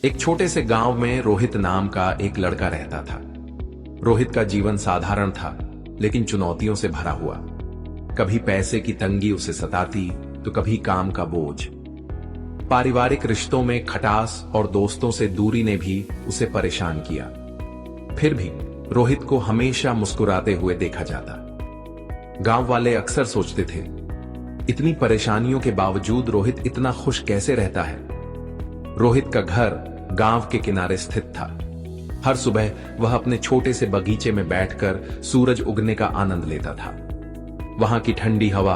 एक छोटे से गांव में रोहित नाम का एक लड़का रहता था। रोहित का जीवन साधारण था, लेकिन चुनौतियों से भरा हुआ। कभी पैसे की तंगी उसे सताती, तो कभी काम का बोझ। पारिवारिक रिश्तों में खटास और दोस्तों से दूरी ने भी उसे परेशान किया। फिर भी रोहित को हमेशा मुस्कुराते हुए देखा जाता। गांव वाले अक्सर सोचते थे, इतनी परेशानियों के बावजूद रोहित इतना खुश कैसे रहता है। रोहित का घर गांव के किनारे स्थित था। हर सुबह वह अपने छोटे से बगीचे में बैठकर सूरज उगने का आनंद लेता था। वहां की ठंडी हवा,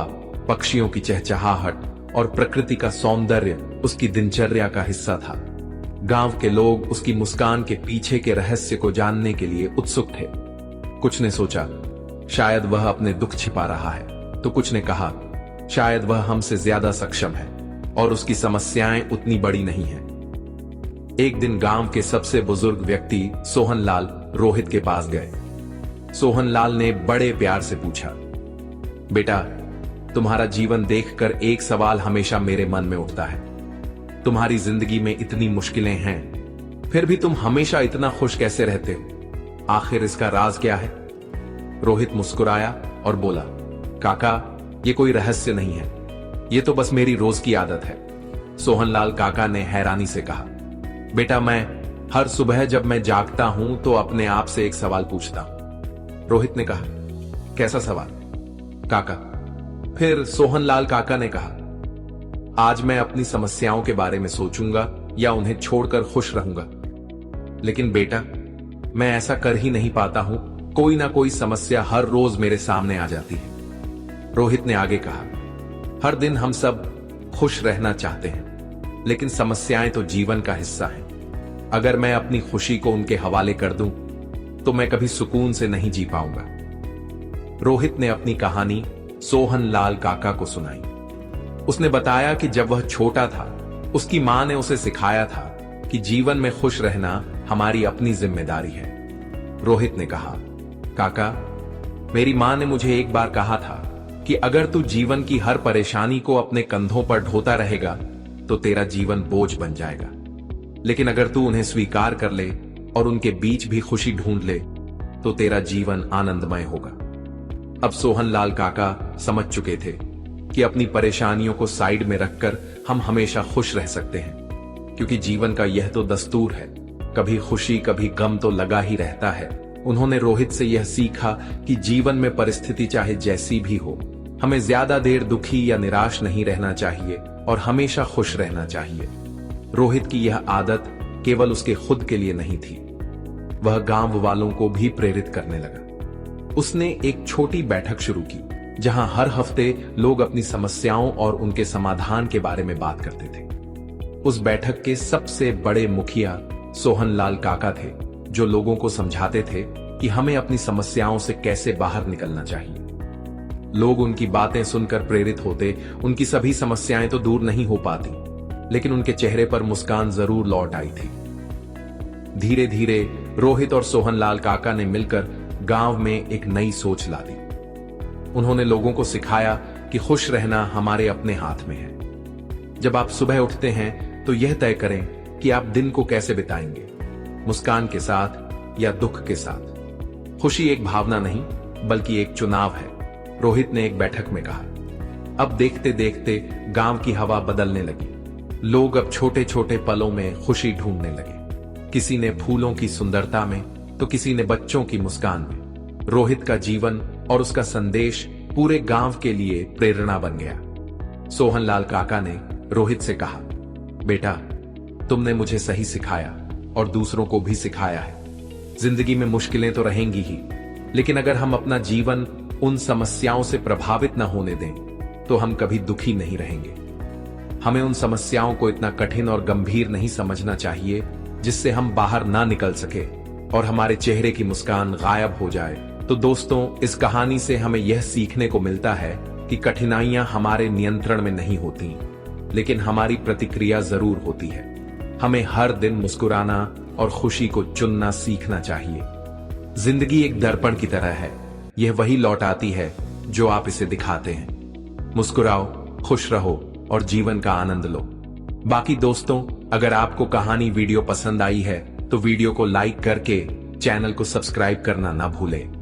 पक्षियों की चहचहाहट और प्रकृति का सौंदर्य उसकी दिनचर्या का हिस्सा था। गांव के लोग उसकी मुस्कान के पीछे के रहस्य को जानने के लिए उत्सुक थे। कुछ ने सोचा, शायद वह अपने दुख छिपा रहा है, तो कुछ ने कहा, शायद वह हमसे ज्यादा सक्षम है और उसकी समस्याएं उतनी बड़ी नहीं हैं। एक दिन गांव के सबसे बुजुर्ग व्यक्ति सोहनलाल रोहित के पास गए। सोहनलाल ने बड़े प्यार से पूछा, बेटा, तुम्हारा जीवन देखकर एक सवाल हमेशा मेरे मन में उठता है। तुम्हारी जिंदगी में इतनी मुश्किलें हैं, फिर भी तुम हमेशा इतना खुश कैसे रहते हो? आखिर इसका राज क्या है? रोहित मुस्कुराया और बोला, काका, ये कोई रहस्य नहीं है, ये तो बस मेरी रोज की आदत है। सोहनलाल काका ने हैरानी से कहा, बेटा, मैं हर सुबह जब मैं जागता हूं तो अपने आप से एक सवाल पूछता हूं। रोहित ने कहा, कैसा सवाल? काका। फिर सोहनलाल काका ने कहा, आज मैं अपनी समस्याओं के बारे में सोचूंगा या उन्हें छोड़कर खुश रहूंगा। लेकिन बेटा, मैं ऐसा कर ही नहीं पाता हूं। कोई ना कोई समस्या हर रोज मेरे सामने आ जाती है। रोहित ने आगे कहा, हर दिन हम सब खुश रहना चाहते हैं, लेकिन समस्याएं तो जीवन का हिस्सा हैं। अगर मैं अपनी खुशी को उनके हवाले कर दूं, तो मैं कभी सुकून से नहीं जी पाऊंगा। रोहित ने अपनी कहानी सोहनलाल काका को सुनाई। उसने बताया कि जब वह छोटा था, उसकी मां ने उसे सिखाया था कि जीवन में खुश रहना हमारी अपनी जिम्मेदारी है। रोहित ने कहा, काका, मेरी मां ने मुझे एक बार कहा था कि अगर तू जीवन की हर परेशानी को अपने कंधों पर ढोता रहेगा तो तेरा जीवन बोझ बन जाएगा, लेकिन अगर तू उन्हें स्वीकार कर ले और उनके बीच भी खुशी ढूंढ ले तो तेरा जीवन आनंदमय होगा। अब सोहनलाल काका समझ चुके थे कि अपनी परेशानियों को साइड में रखकर हम हमेशा खुश रह सकते हैं, क्योंकि जीवन का यह तो दस्तूर है, कभी खुशी कभी गम तो लगा ही रहता है। उन्होंने रोहित से यह सीखा कि जीवन में परिस्थिति चाहे जैसी भी हो, हमें ज्यादा देर दुखी या निराश नहीं रहना चाहिए और हमेशा खुश रहना चाहिए। रोहित की यह आदत केवल उसके खुद के लिए नहीं थी, वह गांव वालों को भी प्रेरित करने लगा। उसने एक छोटी बैठक शुरू की, जहां हर हफ्ते लोग अपनी समस्याओं और उनके समाधान के बारे में बात करते थे। उस बैठक के सबसे बड़े मुखिया सोहनलाल काका थे, जो लोगों को समझाते थे कि हमें अपनी समस्याओं से कैसे बाहर निकलना चाहिए। लोग उनकी बातें सुनकर प्रेरित होते। उनकी सभी समस्याएं तो दूर नहीं हो पाती, लेकिन उनके चेहरे पर मुस्कान जरूर लौट आई थी। धीरे धीरे रोहित और सोहनलाल काका ने मिलकर गांव में एक नई सोच ला दी। उन्होंने लोगों को सिखाया कि खुश रहना हमारे अपने हाथ में है। जब आप सुबह उठते हैं तो यह तय करें कि आप दिन को कैसे बिताएंगे, मुस्कान के साथ या दुख के साथ। खुशी एक भावना नहीं, बल्कि एक चुनाव है, रोहित ने एक बैठक में कहा। अब देखते देखते गांव की हवा बदलने लगी। लोग अब छोटे छोटे पलों में खुशी ढूंढने लगे। किसी ने फूलों की सुंदरता में, तो किसी ने बच्चों की मुस्कान में। रोहित का जीवन और उसका संदेश पूरे गांव के लिए प्रेरणा बन गया। सोहनलाल काका ने रोहित से कहा, बेटा, तुमने मुझे सही सिखाया और दूसरों को भी सिखाया है। जिंदगी में मुश्किलें तो रहेंगी ही, लेकिन अगर हम अपना जीवन उन समस्याओं से प्रभावित न होने दें, तो हम कभी दुखी नहीं रहेंगे। हमें उन समस्याओं को इतना कठिन और गंभीर नहीं समझना चाहिए जिससे हम बाहर ना निकल सके और हमारे चेहरे की मुस्कान गायब हो जाए। तो दोस्तों, इस कहानी से हमें यह सीखने को मिलता है कि कठिनाइयां हमारे नियंत्रण में नहीं होती, लेकिन हमारी प्रतिक्रिया जरूर होती है। हमें हर दिन मुस्कुराना और खुशी को चुनना सीखना चाहिए। जिंदगी एक दर्पण की तरह है, यह वही लौटाती है जो आप इसे दिखाते हैं। मुस्कुराओ, खुश रहो और जीवन का आनंद लो। बाकी दोस्तों, अगर आपको कहानी वीडियो पसंद आई है तो वीडियो को लाइक करके चैनल को सब्सक्राइब करना ना भूलें।